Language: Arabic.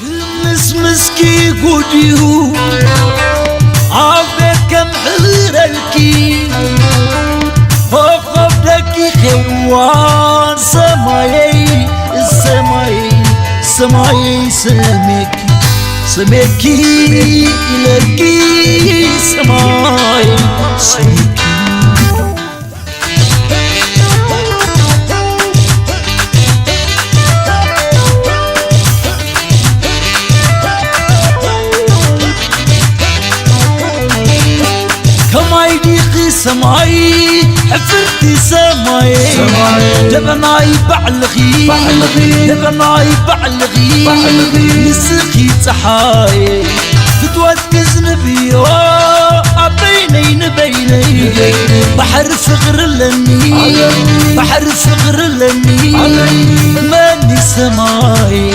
مسكي قديو عافيت كم حرلكي فقدك خوان سماي سماي سماي سميكي لكي سماي سميكي كماي ديقي سماي حفرتي سماي جبناي بعلغي جبناي بعلغي نسخي تحاي تتوكز نبيو عبيني نبيني بحر فقر لني بحر فقر لني ماني سماي